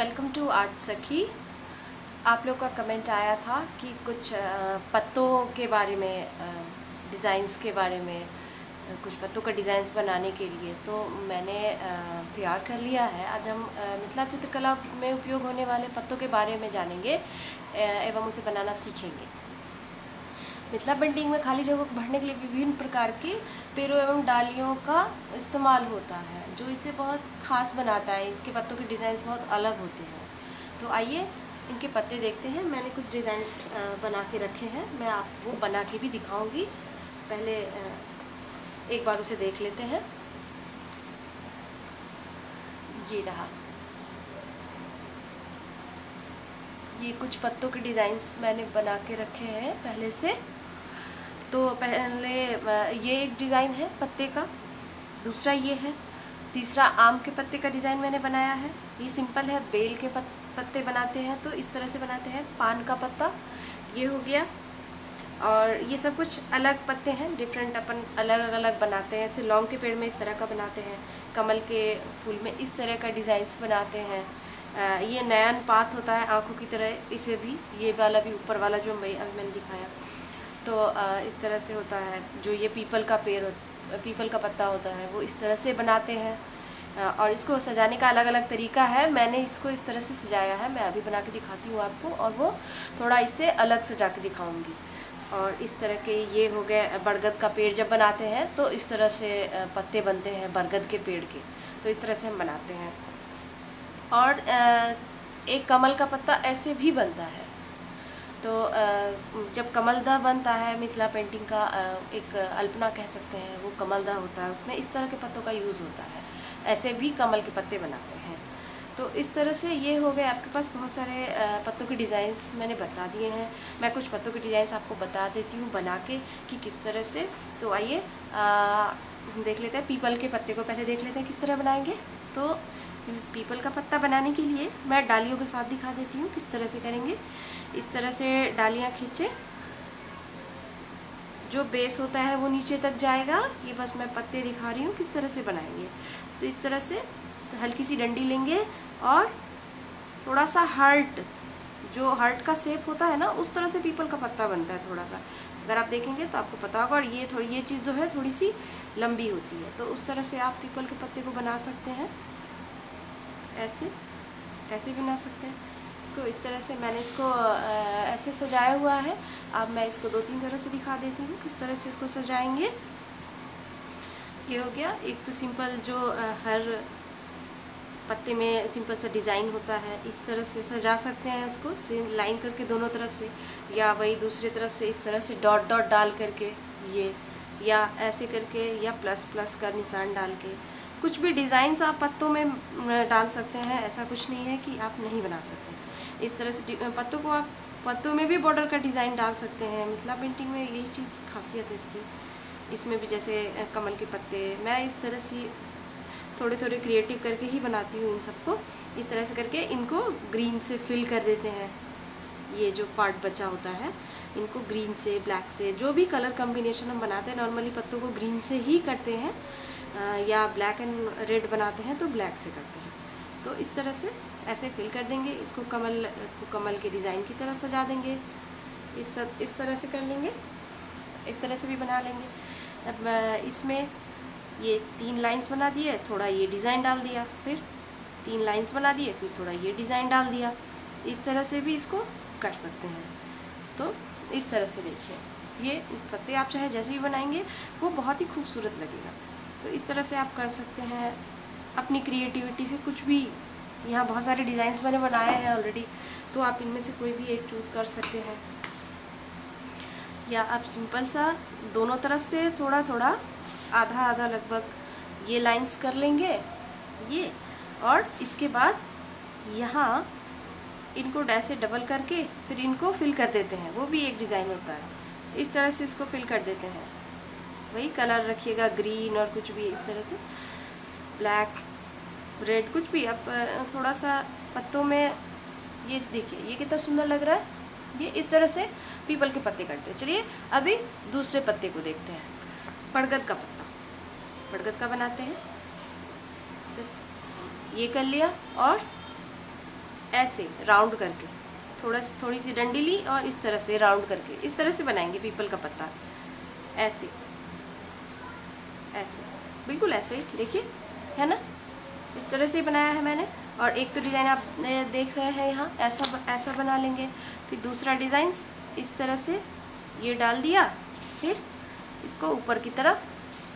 Welcome to art सखी। आप लोग का कमेंट आया था कि कुछ पत्तों के बारे में, डिज़ाइंस के बारे में, कुछ पत्तों का डिज़ाइंस बनाने के लिए, तो मैंने तैयार कर लिया है। आज हम मिथिला चित्रकला में उपयोग होने वाले पत्तों के बारे में जानेंगे एवं उसे बनाना सीखेंगे। मिथिला पेंटिंग में खाली जगहों को भरने के लिए विभिन्न प्रकार के पेड़ों एवं डालियों का इस्तेमाल होता है, जो इसे बहुत ख़ास बनाता है। इनके पत्तों के डिज़ाइंस बहुत अलग होते हैं। तो आइए इनके पत्ते देखते हैं। मैंने कुछ डिज़ाइंस बना के रखे हैं, मैं आपको बना के भी दिखाऊंगी। पहले एक बार उसे देख लेते हैं। ये रहा, ये कुछ पत्तों के डिज़ाइंस मैंने बना के रखे हैं पहले से। तो पहले ये एक डिज़ाइन है पत्ते का, दूसरा ये है, तीसरा आम के पत्ते का डिज़ाइन मैंने बनाया है। ये सिंपल है, बेल के पत्ते बनाते हैं तो इस तरह से बनाते हैं। पान का पत्ता ये हो गया, और ये सब कुछ अलग पत्ते हैं, डिफरेंट अपन अलग अलग बनाते हैं। जैसे लौंग के पेड़ में इस तरह का बनाते हैं, कमल के फूल में इस तरह का डिज़ाइंस बनाते हैं। ये नयन पात होता है आँखों की तरह, इसे भी, ये वाला भी, ऊपर वाला जो अभी मैंने दिखाया, तो इस तरह से होता है। जो ये पीपल का पेड़, पीपल का पत्ता होता है, वो इस तरह से बनाते हैं। और इसको सजाने का अलग अलग तरीका है। मैंने इसको इस तरह से सजाया है, मैं अभी बना के दिखाती हूँ आपको, और वो थोड़ा इससे अलग सजा के दिखाऊँगी। और इस तरह के ये हो गए। बरगद का पेड़ जब बनाते हैं तो इस तरह से पत्ते बनते हैं बरगद के पेड़ के, तो इस तरह से हम बनाते हैं। और एक कमल का पत्ता ऐसे भी बनता है। तो जब कमलदा बनता है, मिथिला पेंटिंग का एक अल्पना कह सकते हैं, वो कमलदा होता है, उसमें इस तरह के पत्तों का यूज़ होता है। ऐसे भी कमल के पत्ते बनाते हैं। तो इस तरह से ये हो गए आपके पास बहुत सारे पत्तों के डिज़ाइंस मैंने बता दिए हैं। मैं कुछ पत्तों के डिज़ाइंस आपको बता देती हूँ बना के कि किस तरह से। तो आइए देख लेते हैं। पीपल के पत्ते को पहले देख लेते हैं किस तरह बनाएंगे। तो पीपल का पत्ता बनाने के लिए मैं डालियों के साथ दिखा देती हूँ किस तरह से करेंगे। इस तरह से डालियाँ खींचे, जो बेस होता है वो नीचे तक जाएगा। ये बस मैं पत्ते दिखा रही हूँ किस तरह से बनाएंगे। तो इस तरह से तो हल्की सी डंडी लेंगे और थोड़ा सा हार्ट, जो हार्ट का शेप होता है ना, उस तरह से पीपल का पत्ता बनता है। थोड़ा सा अगर आप देखेंगे तो आपको पता होगा। और ये चीज़ जो है थोड़ी सी लंबी होती है, तो उस तरह से आप पीपल के पत्ते को बना सकते हैं। ऐसे बना सकते हैं इसको। इस तरह से मैंने इसको ऐसे सजाया हुआ है। अब मैं इसको 2-3 तरह से दिखा देती हूँ किस तरह से इसको सजाएंगे। ये हो गया एक तो सिंपल, जो हर पत्ते में सिंपल सा डिज़ाइन होता है, इस तरह से सजा सकते हैं उसको, लाइन करके दोनों तरफ से, या वही दूसरी तरफ से इस तरह से डॉट डॉट डाल करके, ये, या ऐसे करके, या प्लस प्लस का निशान डाल के। कुछ भी डिज़ाइंस आप पत्तों में डाल सकते हैं, ऐसा कुछ नहीं है कि आप नहीं बना सकते। इस तरह से पत्तों को आप पत्तों में भी बॉर्डर का डिज़ाइन डाल सकते हैं। मिथिला पेंटिंग में यही चीज़ खासियत है इसकी। इसमें भी जैसे कमल के पत्ते, मैं इस तरह से थोड़े थोड़े क्रिएटिव करके ही बनाती हूँ इन सबको। इस तरह से करके इनको ग्रीन से फिल कर देते हैं। ये जो पार्ट बचा होता है, इनको ग्रीन से, ब्लैक से, जो भी कलर कॉम्बिनेशन हम बनाते हैं, नॉर्मली पत्तों को ग्रीन से ही करते हैं, या ब्लैक एंड रेड बनाते हैं तो ब्लैक से करते हैं। तो इस तरह से ऐसे फिल कर देंगे। इसको कमल के डिज़ाइन की तरह सजा देंगे। इस तरह से कर लेंगे, इस तरह से भी बना लेंगे। अब इसमें ये 3 लाइंस बना दिए, थोड़ा ये डिज़ाइन डाल दिया, फिर 3 लाइंस बना दिए, फिर थोड़ा ये डिज़ाइन डाल दिया। इस तरह से भी इसको कर सकते हैं। तो इस तरह से देखिए, ये पत्ते आप चाहे जैसे भी बनाएंगे वो बहुत ही खूबसूरत लगेगा। तो इस तरह से आप कर सकते हैं अपनी क्रिएटिविटी से कुछ भी। यहाँ बहुत सारे डिज़ाइंस मैंने बनाए हैं ऑलरेडी, तो आप इनमें से कोई भी एक चूज़ कर सकते हैं। या आप सिंपल सा दोनों तरफ से थोड़ा थोड़ा, आधा आधा लगभग ये लाइंस कर लेंगे ये, और इसके बाद यहाँ इनको ऐसे डबल करके फिर इनको फिल कर देते हैं। वो भी एक डिज़ाइन होता है। इस तरह से इसको फिल कर देते हैं। वही कलर रखिएगा, ग्रीन और कुछ भी, इस तरह से ब्लैक, रेड, कुछ भी आप थोड़ा सा पत्तों में। ये देखिए ये कितना सुंदर लग रहा है। ये इस तरह से पीपल के पत्ते करते हैं। चलिए अभी दूसरे पत्ते को देखते हैं। बरगद का पत्ता, बरगद का बनाते हैं। ये कर लिया, और ऐसे राउंड करके थोड़ी सी डंडी ली और इस तरह से राउंड करके इस तरह से बनाएंगे पीपल का पत्ता। ऐसे ऐसे बिल्कुल ऐसे ही देखिए, है ना, इस तरह से बनाया है मैंने। और एक तो डिज़ाइन आप देख रहे हैं यहाँ, ऐसा बना लेंगे। फिर दूसरा डिज़ाइन इस तरह से ये डाल दिया, फिर इसको ऊपर की तरफ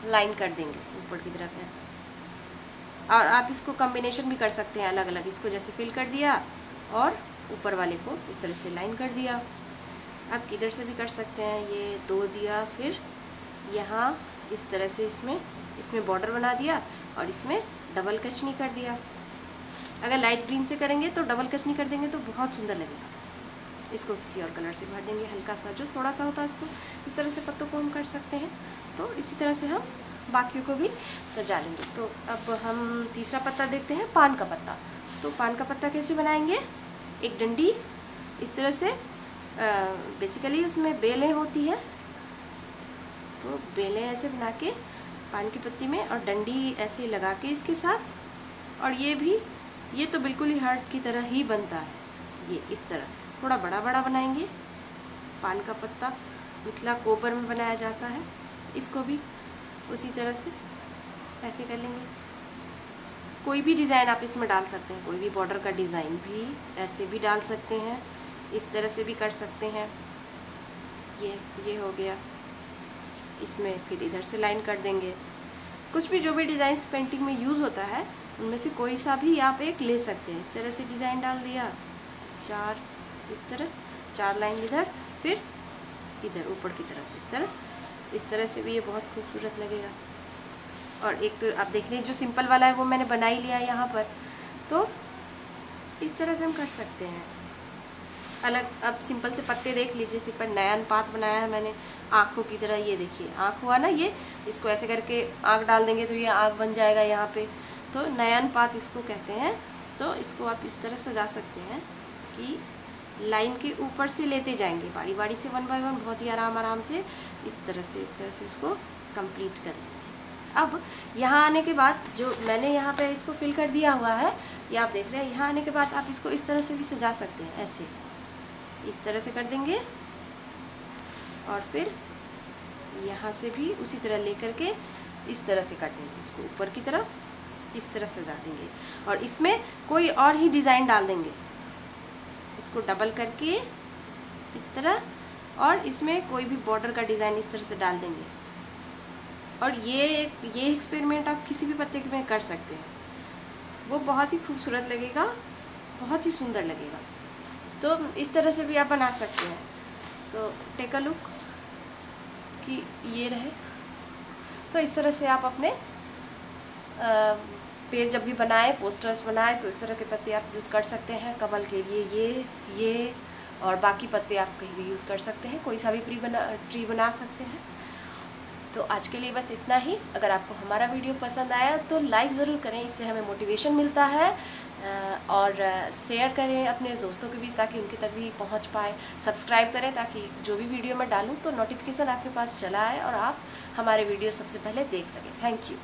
लाइन कर देंगे, ऊपर की तरफ ऐसे। और आप इसको कॉम्बिनेशन भी कर सकते हैं अलग अलग, इसको जैसे फिल कर दिया और ऊपर वाले को इस तरह से लाइन कर दिया। आप किधर से भी कर सकते हैं, ये 2 दिया, फिर यहाँ इस तरह से इसमें बॉर्डर बना दिया और इसमें डबल कचनी कर दिया। अगर लाइट ग्रीन से करेंगे तो डबल कचनी कर देंगे तो बहुत सुंदर लगेगा। इसको किसी और कलर से भर देंगे, हल्का सा जो थोड़ा सा होता है उसको इस तरह से पत्तों को हम कर सकते हैं। तो इसी तरह से हम बाकियों को भी सजा लेंगे। तो अब हम तीसरा पत्ता देखते हैं, पान का पत्ता। तो पान का पत्ता कैसे बनाएंगे, एक डंडी इस तरह से, बेसिकली उसमें बेलें होती हैं, तो बेलें ऐसे बना के पान की पत्ती में और डंडी ऐसे लगा के इसके साथ। और ये तो बिल्कुल ही हार्ट की तरह ही बनता है। ये इस तरह थोड़ा बड़ा बड़ा बनाएंगे। पान का पत्ता मिथिला कोपर में बनाया जाता है, इसको भी उसी तरह से ऐसे कर लेंगे। कोई भी डिज़ाइन आप इसमें डाल सकते हैं, कोई भी बॉर्डर का डिज़ाइन भी ऐसे भी डाल सकते हैं, इस तरह से भी कर सकते हैं। ये हो गया, इसमें फिर इधर से लाइन कर देंगे। कुछ भी जो भी डिज़ाइंस पेंटिंग में यूज़ होता है उनमें से कोई सा भी आप एक ले सकते हैं। इस तरह से डिज़ाइन डाल दिया, 4 इस तरह, 4 लाइन इधर, फिर इधर ऊपर की तरफ इस तरह से भी ये बहुत खूबसूरत लगेगा। और एक तो आप देख रहे हैं जो सिंपल वाला है वो मैंने बना ही लिया है यहाँ पर। तो इस तरह से हम कर सकते हैं अलग। अब सिंपल से पत्ते देख लीजिए, सिंपल नयन पात बनाया है मैंने आँखों की तरह। ये देखिए आँख हुआ ना, ये इसको ऐसे करके आँख डाल देंगे तो ये आँख बन जाएगा यहाँ पे। तो नयन पात इसको कहते हैं। तो इसको आप इस तरह सजा सकते हैं कि लाइन के ऊपर से लेते जाएंगे बारी बारी से, 1 बाय 1, बहुत ही आराम से इस तरह से इसको कंप्लीट कर लेंगे। अब यहाँ आने के बाद जो मैंने यहाँ पे इसको फिल कर दिया हुआ है, ये आप देख रहे हैं। यहाँ आने के बाद आप इसको इस तरह से भी सजा सकते हैं, ऐसे इस तरह से कर देंगे। और फिर यहाँ से भी उसी तरह ले करके इस तरह से कर देंगे, इसको ऊपर की तरफ इस तरह सजा देंगे। और इसमें कोई और ही डिज़ाइन डाल देंगे, इसको डबल करके इस तरह, और इसमें कोई भी बॉर्डर का डिज़ाइन इस तरह से डाल देंगे। और ये एक्सपेरिमेंट आप किसी भी पत्ते में कर सकते हैं, वो बहुत ही खूबसूरत लगेगा, बहुत ही सुंदर लगेगा। तो इस तरह से भी आप बना सकते हैं। तो टेक अ लुक कि ये रहे। तो इस तरह से आप अपने पेड़ जब भी बनाए, पोस्टर्स बनाए, तो इस तरह के पत्ते आप यूज़ कर सकते हैं। कमल के लिए ये और बाकी पत्ते आप कहीं भी यूज़ कर सकते हैं, कोई सा भी ट्री बना सकते हैं। तो आज के लिए बस इतना ही। अगर आपको हमारा वीडियो पसंद आया तो लाइक ज़रूर करें, इससे हमें मोटिवेशन मिलता है। और शेयर करें अपने दोस्तों के बीच ताकि उनके तक भी पहुंच पाए। सब्सक्राइब करें ताकि जो भी वीडियो मैं डालूं तो नोटिफिकेशन आपके पास चला आए और आप हमारे वीडियो सबसे पहले देख सकें। Thank you.